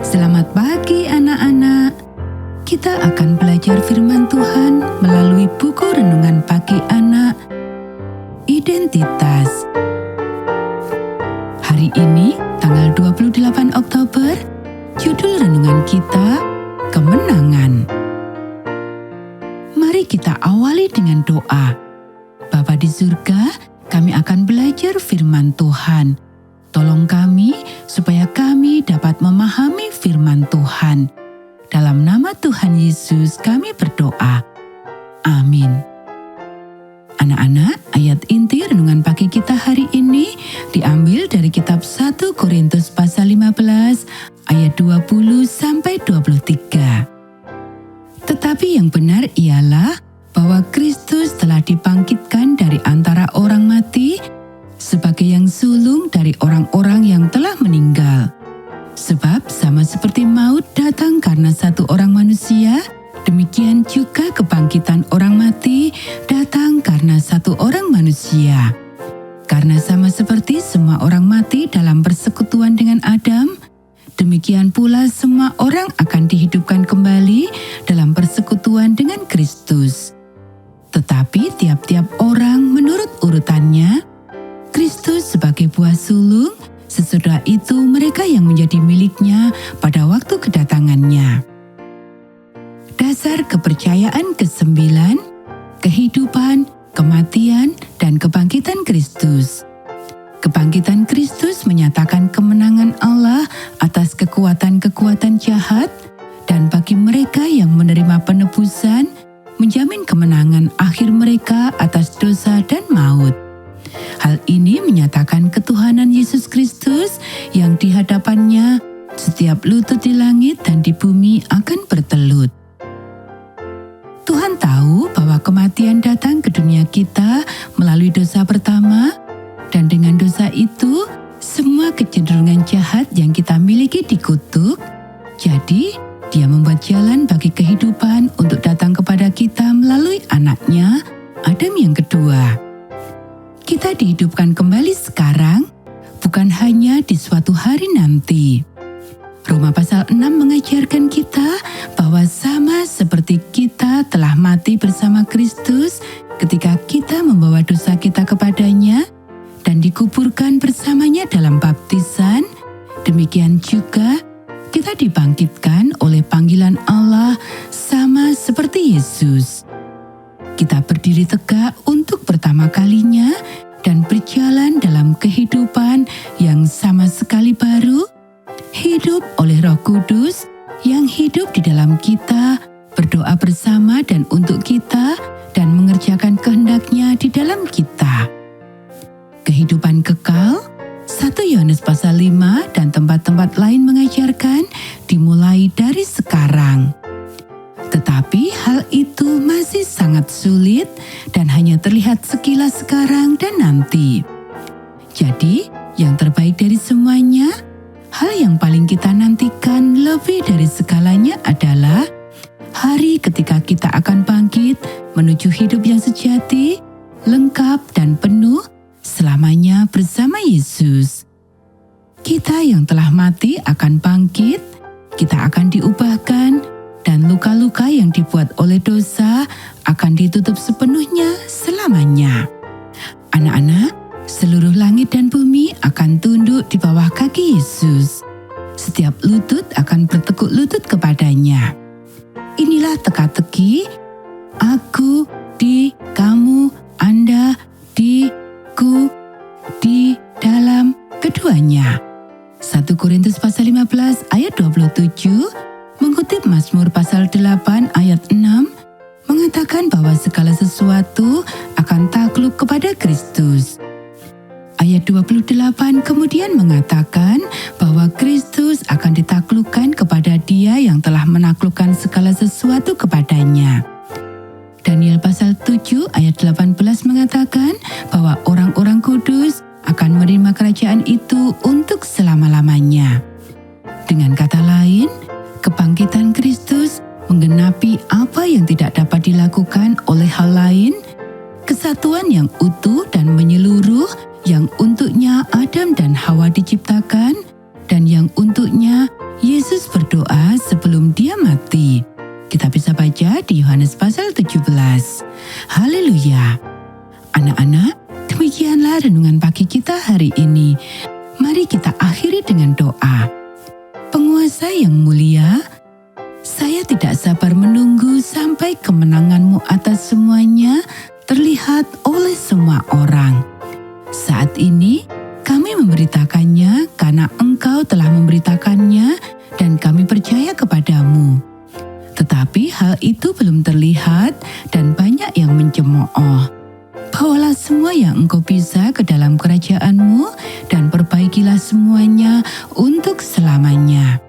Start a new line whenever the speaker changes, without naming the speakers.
Selamat pagi anak-anak. Kita akan belajar firman Tuhan melalui buku renungan pagi anak, Identitas. Hari ini, tanggal 28 Oktober, judul renungan kita, Kemenangan. Mari kita awali dengan doa. Bapa di surga, kami akan belajar firman Tuhan. Tolong kami supaya kami dapat memahami firman Tuhan. Dalam nama Tuhan Yesus kami berdoa. Amin. Anak-anak, ayat inti renungan pagi kita hari ini diambil dari kitab 1 Korintus pasal 15 ayat 20 sampai 23. Tetapi yang benar ialah bahwa Kristus telah dibangkitkan dari antara orang mati sebagai yang sulung dari orang-orang yang telah meninggal. Sebab sama seperti maut datang karena satu orang manusia, demikian juga kebangkitan orang mati datang karena satu orang manusia. Karena sama seperti semua orang mati dalam persekutuan dengan Adam, demikian pula semua orang akan dihidupkan kembali dalam persekutuan dengan Kristus. Tetapi tiap-tiap orang menurut urutannya, Kristus sebagai buah sulung, sesudah itu mereka yang menjadi miliknya pada waktu kedatangannya. Dasar kepercayaan ke-9, kehidupan, kematian, dan kebangkitan Kristus. Kebangkitan Kristus menyatakan kemenangan Allah atas kekuatan-kekuatan jahat, dan bagi mereka yang menerima penebusan, menjamin kemenangan akhir mereka atas dosa dan maut. Hal ini menyatakan ketuhanan Yesus Kristus yang di hadapannya setiap lutut di langit dan di bumi akan bertelut. Tuhan tahu bahwa kematian datang ke dunia kita melalui dosa pertama, dan dengan dosa itu, semua kecenderungan jahat yang kita miliki dikutuk. Jadi, Dia membuat jalan bagi kehidupan untuk datang kepada kita melalui anaknya, Adam yang kedua. Kita dihidupkan kembali sekarang, bukan hanya di suatu hari nanti. Roma pasal 6 mengajarkan kita bahwa sama seperti kita telah mati bersama Kristus ketika kita membawa dosa kita kepadanya dan dikuburkan bersamanya dalam baptisan, demikian juga kita dibangkitkan oleh panggilan Allah sama seperti Yesus. Kita berdiri tegak untuk pertama kalinya dan berjalan dalam kehidupan yang sama sekali baru, hidup oleh Roh Kudus yang hidup di dalam kita, berdoa bersama dan untuk kita, dan mengerjakan kehendak-Nya di dalam kita. Kehidupan kekal, 1 Yohanes pasal 5 dan tempat-tempat lain mengajarkan dimulai dari sekarang. Tetapi hal itu masih sangat sulit dan hanya terlihat sekilas sekarang dan nanti. Jadi, yang terbaik dari semuanya, hal yang paling kita nantikan lebih dari segalanya adalah hari ketika kita akan bangkit menuju hidup yang sejati, lengkap dan penuh selamanya bersama Yesus. Kita yang telah mati akan bangkit, kita akan diubahkan, dan luka-luka yang dibuat oleh dosa akan ditutup sepenuhnya selamanya. Anak-anak, seluruh langit dan bumi akan tunduk di bawah kaki Yesus. Setiap lutut akan bertekuk lutut kepadanya. Inilah teka-teki, aku, di, kamu, Anda, di, ku, di, dalam, keduanya. 1 Korintus pasal 15 ayat 27 mengutip Mazmur pasal 8 ayat 6 mengatakan bahwa segala sesuatu akan takluk kepada Kristus. Ayat 28 kemudian mengatakan bahwa Kristus akan ditaklukkan kepada Dia yang telah menaklukkan segala sesuatu kepadanya. Daniel pasal 7 ayat 18 mengatakan bahwa orang-orang kudus akan menerima kerajaan itu untuk selama-lamanya. Dengan kata lain, kebangkitan Kristus menggenapi apa yang tidak dapat dilakukan oleh hal lain, kesatuan yang utuh dan menyeluruh yang untuknya Adam dan Hawa diciptakan, dan yang untuknya Yesus berdoa sebelum dia mati. Kita bisa baca di Yohanes pasal 17. Haleluya. Anak-anak, demikianlah renungan pagi kita hari ini. Mari kita akhiri dengan doa. Penguasa yang mulia, saya tidak sabar menunggu sampai kemenangan-Mu atas semuanya terlihat oleh semua orang. Saat ini, kami memberitakannya karena Engkau telah memberitakannya dan kami percaya kepadamu. Tetapi hal itu belum terlihat dan banyak yang mencemooh. Bawalah semua yang Engkau bisa ke dalam kerajaan-Mu dan perbaikilah semuanya untuk selamanya.